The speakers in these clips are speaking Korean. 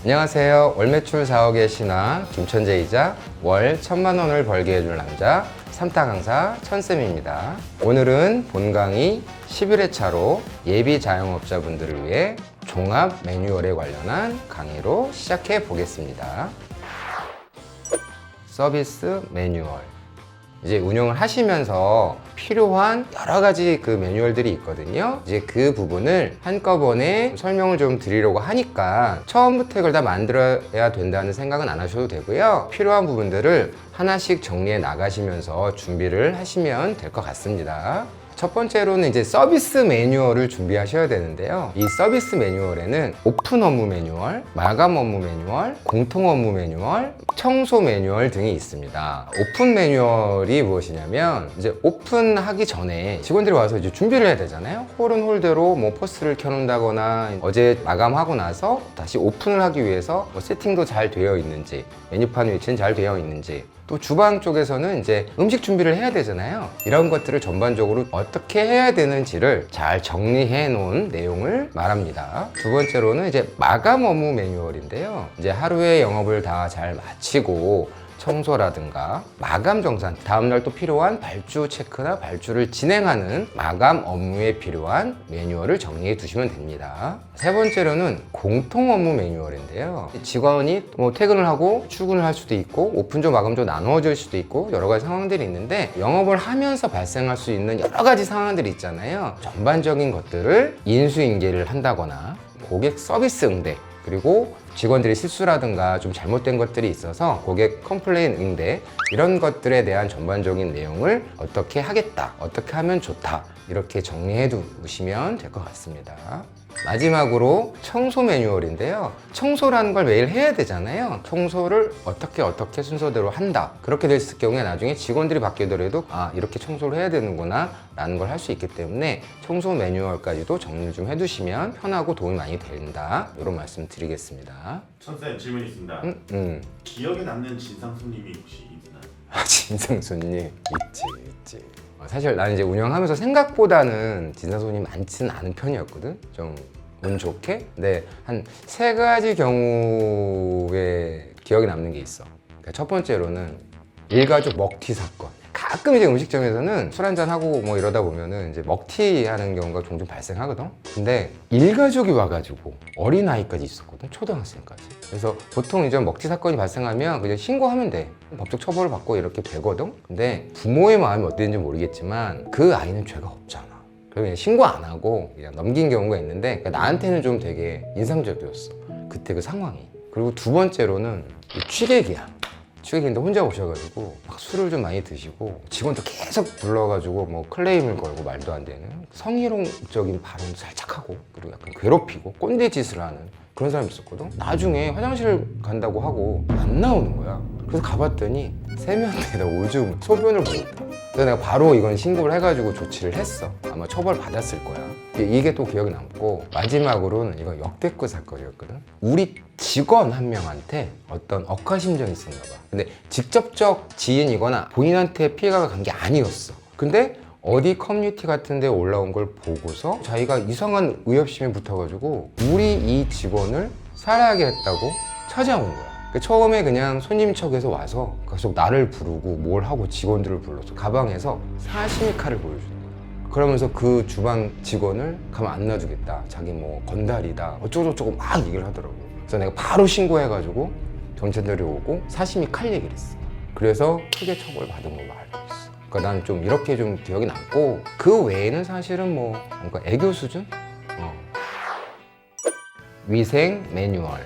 안녕하세요. 월 매출 4억의 신화 김천재이자 월 1,000만 원을 벌게 해줄 남자 삼타 강사 천쌤입니다. 오늘은 본 강의 11회차로 예비 자영업자분들을 위해 종합 매뉴얼에 관련한 강의로 시작해 보겠습니다. 서비스 매뉴얼. 이제 운영을 하시면서 필요한 여러 가지 그 매뉴얼들이 있거든요. 이제 그 부분을 한꺼번에 설명을 좀 드리려고 하니까 처음부터 이걸 다 만들어야 된다는 생각은 안 하셔도 되고요. 필요한 부분들을 하나씩 정리해 나가시면서 준비를 하시면 될 것 같습니다. 첫 번째로는 이제 서비스 매뉴얼을 준비하셔야 되는데요. 이 서비스 매뉴얼에는 오픈 업무 매뉴얼, 마감 업무 매뉴얼, 공통 업무 매뉴얼, 청소 매뉴얼 등이 있습니다. 오픈 매뉴얼이 무엇이냐면 이제 오픈하기 전에 직원들이 와서 이제 준비를 해야 되잖아요. 홀은 홀대로 뭐 포스를 켜놓는다거나 어제 마감하고 나서 다시 오픈을 하기 위해서 뭐 세팅도 잘 되어 있는지, 메뉴판 위치는 잘 되어 있는지, 또 주방 쪽에서는 이제 음식 준비를 해야 되잖아요. 이런 것들을 전반적으로 어떻게 해야 되는지를 잘 정리해 놓은 내용을 말합니다. 두 번째로는 이제 마감 업무 매뉴얼인데요. 이제 하루의 영업을 다 잘 마치고 청소라든가 마감 정산, 다음날 또 필요한 발주 체크나 발주를 진행하는 마감 업무에 필요한 매뉴얼을 정리해 두시면 됩니다. 세 번째로는 공통 업무 매뉴얼인데요. 직원이 뭐 퇴근을 하고 출근을 할 수도 있고 오픈조 마감조 나누어질 수도 있고 여러 가지 상황들이 있는데 영업을 하면서 발생할 수 있는 여러 가지 상황들이 있잖아요. 전반적인 것들을 인수인계를 한다거나 고객 서비스 응대, 그리고 직원들의 실수라든가 좀 잘못된 것들이 있어서 고객 컴플레인 응대, 이런 것들에 대한 전반적인 내용을 어떻게 하겠다, 어떻게 하면 좋다, 이렇게 정리해 두시면 될 것 같습니다. 마지막으로 청소 매뉴얼인데요. 청소라는 걸 매일 해야 되잖아요. 청소를 어떻게 순서대로 한다. 그렇게 됐을 경우에 나중에 직원들이 바뀌더라도 이렇게 청소를 해야 되는구나 라는 걸 할 수 있기 때문에 청소 매뉴얼까지도 정리 좀 해두시면 편하고 도움이 많이 된다, 이런 말씀 드리겠습니다. 천쌤, 질문 있습니다. 기억에 남는 진상 손님이 혹시 있나요? 진상 손님 있지. 사실 나는 이제 운영하면서 생각보다는 진상 손님이 많지는 않은 편이었거든. 좀 운 좋게. 근데 한 세 가지 경우에 기억에 남는 게 있어. 그러니까 첫 번째로는 일가족 먹튀 사건. 가끔 이제 음식점에서는 술 한잔 하고 뭐 이러다 보면은 이제 먹튀 하는 경우가 종종 발생하거든. 근데 일가족이 와가지고 어린아이까지 있었거든. 초등학생까지. 그래서 보통 이제 먹튀 사건이 발생하면 그냥 신고하면 돼. 법적 처벌을 받고 이렇게 되거든. 근데 부모의 마음이 어땠는지 모르겠지만 그 아이는 죄가 없잖아. 그래서 그냥 신고 안 하고 그냥 넘긴 경우가 있는데, 그러니까 나한테는 좀 되게 인상적이었어, 그때 그 상황이. 그리고 두 번째로는 취객이야. 취객인데 혼자 오셔가지고 막 술을 좀 많이 드시고 직원도 계속 불러가지고 뭐 클레임을 걸고 말도 안 되는 성희롱적인 발언도 살짝 하고, 그리고 약간 괴롭히고 꼰대 짓을 하는 그런 사람이 있었거든. 나중에 화장실 간다고 하고 안 나오는 거야. 그래서 가봤더니 세면대에다 오줌, 소변을 묻었다. 그래서 내가 바로 이건 신고를 해가지고 조치를 했어. 아마 처벌 받았을 거야. 이게 또 기억에 남고, 마지막으로는 이거 역대급 사건이었거든. 우리 직원 한 명한테 어떤 억하심정이 있었나 봐. 근데 직접적 지인이거나 본인한테 피해가 간 게 아니었어. 근데 어디 커뮤니티 같은 데 올라온 걸 보고서 자기가 이상한 의협심에 붙어가지고 우리 이 직원을 살해하게 했다고 찾아온 거야. 처음에 그냥 손님 척해서 와서 계속 나를 부르고 뭘 하고 직원들을 불러서 가방에서 사시미 칼을 보여주는 거야. 그러면서 그 주방 직원을 가만 안 놔두겠다, 자기 뭐 건달이다, 어쩌고저쩌고 막 얘기를 하더라고. 그래서 내가 바로 신고해가지고 경찰들이 오고 사시미 칼 얘기를 했어. 그래서 크게 처벌 받은 걸로 알고 있어. 그러니까 나는 좀 이렇게 좀 기억이 남고, 그 외에는 사실은 뭐 뭔가 애교 수준? 위생 매뉴얼,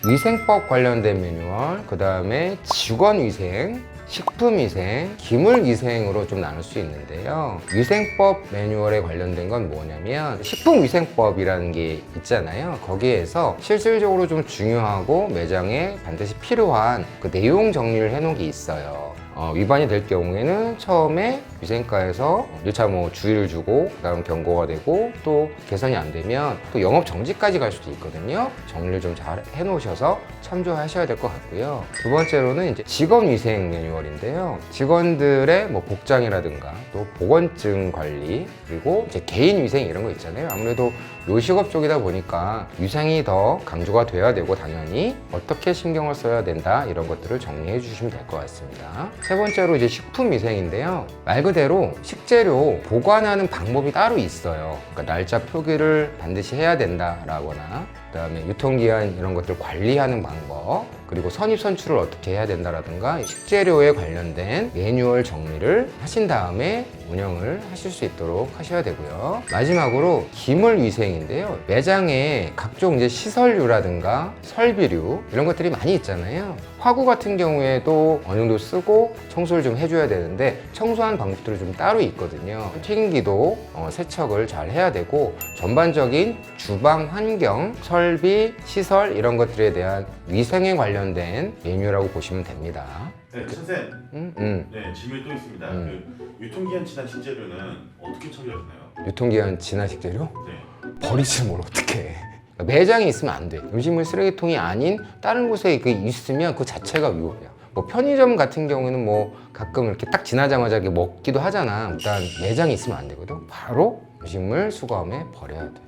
위생법 관련된 매뉴얼, 그 다음에 직원위생, 식품위생, 기물위생으로 좀 나눌 수 있는데요. 위생법 매뉴얼에 관련된 건 뭐냐면 식품위생법이라는 게 있잖아요. 거기에서 실질적으로 좀 중요하고 매장에 반드시 필요한 그 내용 정리를 해놓은 게 있어요. 위반이 될 경우에는 처음에 위생과에서 1차 뭐 주의를 주고 그다음 경고가 되고 또 개선이 안 되면 또 영업 정지까지 갈 수도 있거든요. 정리를 좀 잘 해놓으셔서 참조하셔야 될 것 같고요. 두 번째로는 이제 직원위생 매뉴얼인데요. 직원들의 뭐 복장이라든가 또 보건증 관리 그리고 이제 개인위생 이런 거 있잖아요. 아무래도 요식업 쪽이다 보니까 위생이 더 강조가 돼야 되고 당연히 어떻게 신경을 써야 된다 이런 것들을 정리해 주시면 될 것 같습니다. 세 번째로 이제 식품위생인데요. 말 그대로 식재료 보관하는 방법이 따로 있어요. 그러니까 날짜 표기를 반드시 해야 된다라거나 그다음에 유통기한 이런 것들 관리하는 방법 그리고 선입 선출을 어떻게 해야 된다라든가 식재료에 관련된 매뉴얼 정리를 하신 다음에 운영을 하실 수 있도록 하셔야 되고요. 마지막으로 기물위생인데요. 매장에 각종 이제 시설류라든가 설비류 이런 것들이 많이 있잖아요. 화구 같은 경우에도 어느 정도 쓰고 청소를 좀 해줘야 되는데 청소하는 방법들이 좀 따로 있거든요. 튀김기도 세척을 잘 해야 되고 전반적인 주방 환경, 설비, 시설 이런 것들에 대한 위생에 관련된 메뉴라고 보시면 됩니다. 네, 선생님. 네, 질문이 또 있습니다. 그 유통기한 지난 식재료는 어떻게 처리하시나요? 유통기한 지난 식재료? 네. 버리지 뭘 어떡해. 매장에 있으면 안 돼. 음식물 쓰레기통이 아닌 다른 곳에 그 있으면 그 자체가 위험이야. 뭐 편의점 같은 경우에는 뭐 가끔 이렇게 딱 지나자마자 이렇게 먹기도 하잖아. 일단 매장에 있으면 안 되거든. 바로 음식물 수거함에 버려야 돼.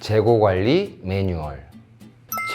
재고관리 매뉴얼.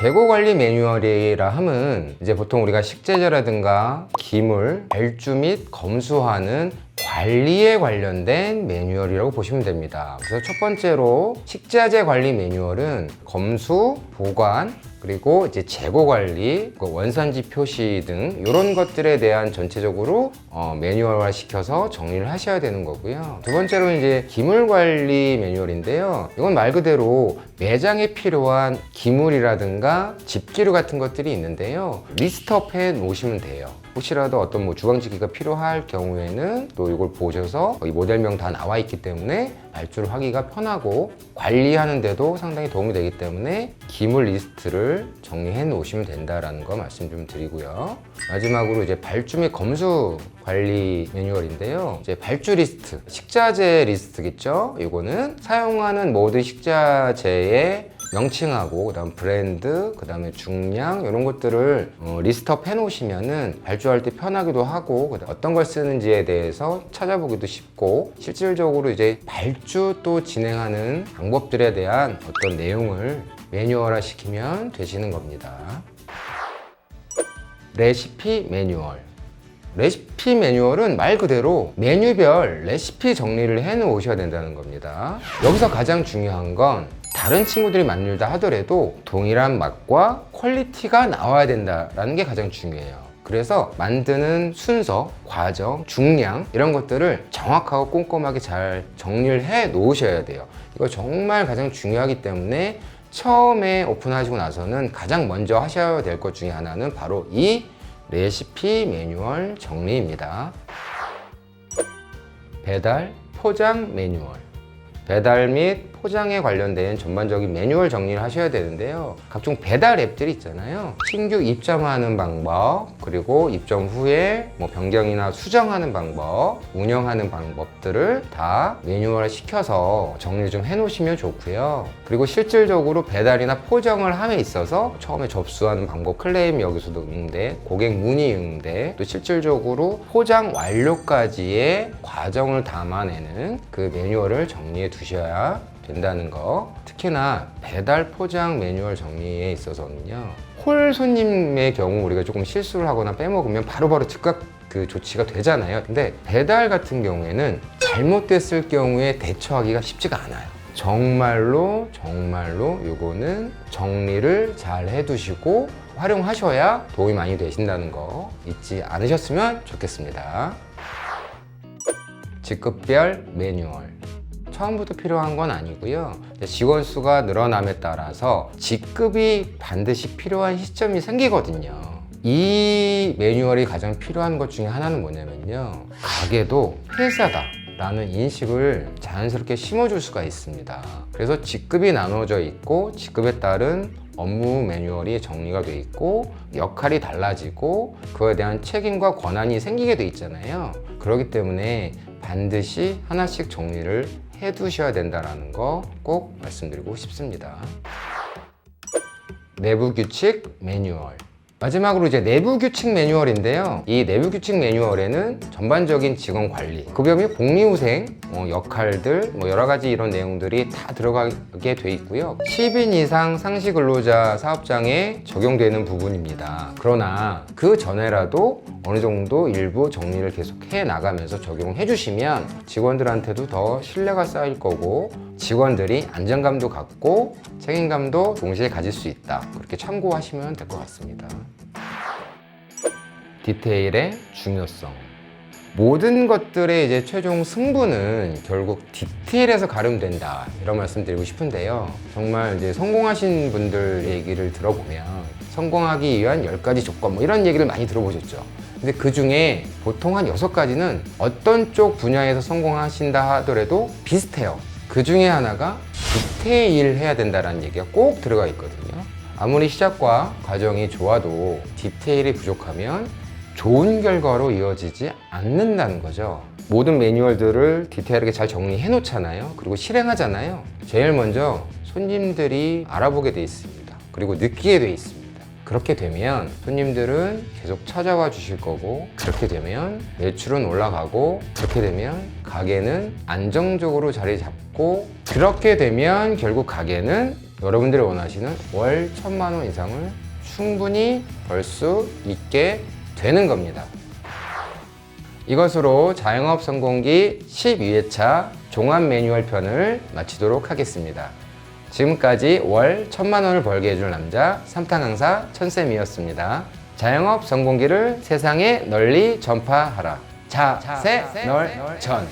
재고관리 매뉴얼이라 함은 이제 보통 우리가 식재재라든가 기물, 발주 및 검수하는 관리에 관련된 매뉴얼이라고 보시면 됩니다. 그래서 첫 번째로 식자재 관리 매뉴얼은 검수, 보관, 그리고 이제 재고 관리, 원산지 표시 등 이런 것들에 대한 전체적으로 매뉴얼화 시켜서 정리를 하셔야 되는 거고요. 두 번째로는 이제 기물 관리 매뉴얼인데요. 이건 말 그대로 매장에 필요한 기물이라든가 집기류 같은 것들이 있는데요. 리스트업 해 놓으시면 돼요. 혹시라도 어떤 뭐 주방지기가 필요할 경우에는 또 이걸 보셔서 이 모델명 다 나와 있기 때문에 발주를 하기가 편하고 관리하는 데도 상당히 도움이 되기 때문에 기물 리스트를 정리해 놓으시면 된다라는 거 말씀 좀 드리고요. 마지막으로 이제 발주 및 검수 관리 매뉴얼인데요. 이제 발주 리스트, 식자재 리스트겠죠. 이거는 사용하는 모든 식자재의 명칭하고 그다음 브랜드, 그다음에 중량 이런 것들을 리스트업 해놓으시면은 발주할 때 편하기도 하고 어떤 걸 쓰는지에 대해서 찾아보기도 쉽고 실질적으로 이제 발주 또 진행하는 방법들에 대한 어떤 내용을 매뉴얼화 시키면 되시는 겁니다. 레시피 매뉴얼. 레시피 매뉴얼은 말 그대로 메뉴별 레시피 정리를 해 놓으셔야 된다는 겁니다. 여기서 가장 중요한 건 다른 친구들이 만들다 하더라도 동일한 맛과 퀄리티가 나와야 된다는 게 가장 중요해요. 그래서 만드는 순서, 과정, 중량 이런 것들을 정확하고 꼼꼼하게 잘 정리를 해 놓으셔야 돼요. 이거 정말 가장 중요하기 때문에 처음에 오픈하시고 나서는 가장 먼저 하셔야 될 것 중에 하나는 바로 이 레시피 매뉴얼 정리입니다. 배달, 포장 매뉴얼. 배달 및 포장에 관련된 전반적인 매뉴얼 정리를 하셔야 되는데요. 각종 배달 앱들이 있잖아요. 신규 입점하는 방법, 그리고 입점 후에 뭐 변경이나 수정하는 방법, 운영하는 방법들을 다 매뉴얼화 시켜서 정리 좀 해놓으시면 좋고요. 그리고 실질적으로 배달이나 포장을 함에 있어서 처음에 접수하는 방법, 클레임 여기서도 응대, 고객 문의 응대, 또 실질적으로 포장 완료까지의 과정을 담아내는 그 매뉴얼을 정리해 두셔야 된다는 거. 특히나 배달 포장 매뉴얼 정리에 있어서는요, 홀 손님의 경우 우리가 조금 실수를 하거나 빼먹으면 바로바로 즉각 그 조치가 되잖아요. 근데 배달 같은 경우에는 잘못됐을 경우에 대처하기가 쉽지가 않아요. 정말로 요거는 정리를 잘 해두시고 활용하셔야 도움이 많이 되신다는 거 잊지 않으셨으면 좋겠습니다. 직급별 매뉴얼. 처음부터 필요한 건 아니고요. 직원 수가 늘어남에 따라서 직급이 반드시 필요한 시점이 생기거든요. 이 매뉴얼이 가장 필요한 것 중에 하나는 뭐냐면요, 가게도 회사다 라는 인식을 자연스럽게 심어줄 수가 있습니다. 그래서 직급이 나눠져 있고 직급에 따른 업무 매뉴얼이 정리가 돼 있고 역할이 달라지고 그거에 대한 책임과 권한이 생기게 돼 있잖아요. 그렇기 때문에 반드시 하나씩 정리를 해 두셔야 된다는 거 꼭 말씀드리고 싶습니다. 내부 규칙 매뉴얼. 마지막으로 이제 내부 규칙 매뉴얼인데요. 이 내부 규칙 매뉴얼에는 전반적인 직원 관리, 급여 및 복리후생, 역할들, 여러 가지 이런 내용들이 다 들어가게 돼 있고요. 10인 이상 상시 근로자 사업장에 적용되는 부분입니다. 그러나 그 전에라도 어느 정도 일부 정리를 계속 해 나가면서 적용해 주시면 직원들한테도 더 신뢰가 쌓일 거고 직원들이 안정감도 갖고 책임감도 동시에 가질 수 있다. 그렇게 참고하시면 될 것 같습니다. 디테일의 중요성. 모든 것들의 이제 최종 승부는 결국 디테일에서 가름된다. 이런 말씀 드리고 싶은데요. 정말 이제 성공하신 분들 얘기를 들어보면 성공하기 위한 10가지 조건 이런 얘기를 많이 들어보셨죠. 근데 그 중에 보통 한 6가지는 어떤 쪽 분야에서 성공하신다 하더라도 비슷해요. 그 중에 하나가 디테일 해야 된다는 얘기가 꼭 들어가 있거든요. 아무리 시작과 과정이 좋아도 디테일이 부족하면 좋은 결과로 이어지지 않는다는 거죠. 모든 매뉴얼들을 디테일하게 잘 정리해 놓잖아요. 그리고 실행하잖아요. 제일 먼저 손님들이 알아보게 돼 있습니다. 그리고 느끼게 돼 있습니다. 그렇게 되면 손님들은 계속 찾아와 주실 거고, 그렇게 되면 매출은 올라가고, 그렇게 되면 가게는 안정적으로 자리 잡고, 그렇게 되면 결국 가게는 여러분들이 원하시는 월 1,000만 원 이상을 충분히 벌 수 있게 되는 겁니다. 이것으로 자영업 성공기 12회차 종합 매뉴얼 편을 마치도록 하겠습니다. 지금까지 월 1,000만 원을 벌게 해줄 남자 삼탄 강사 천쌤이었습니다. 자영업 성공기를 세상에 널리 전파하라. 자세널전.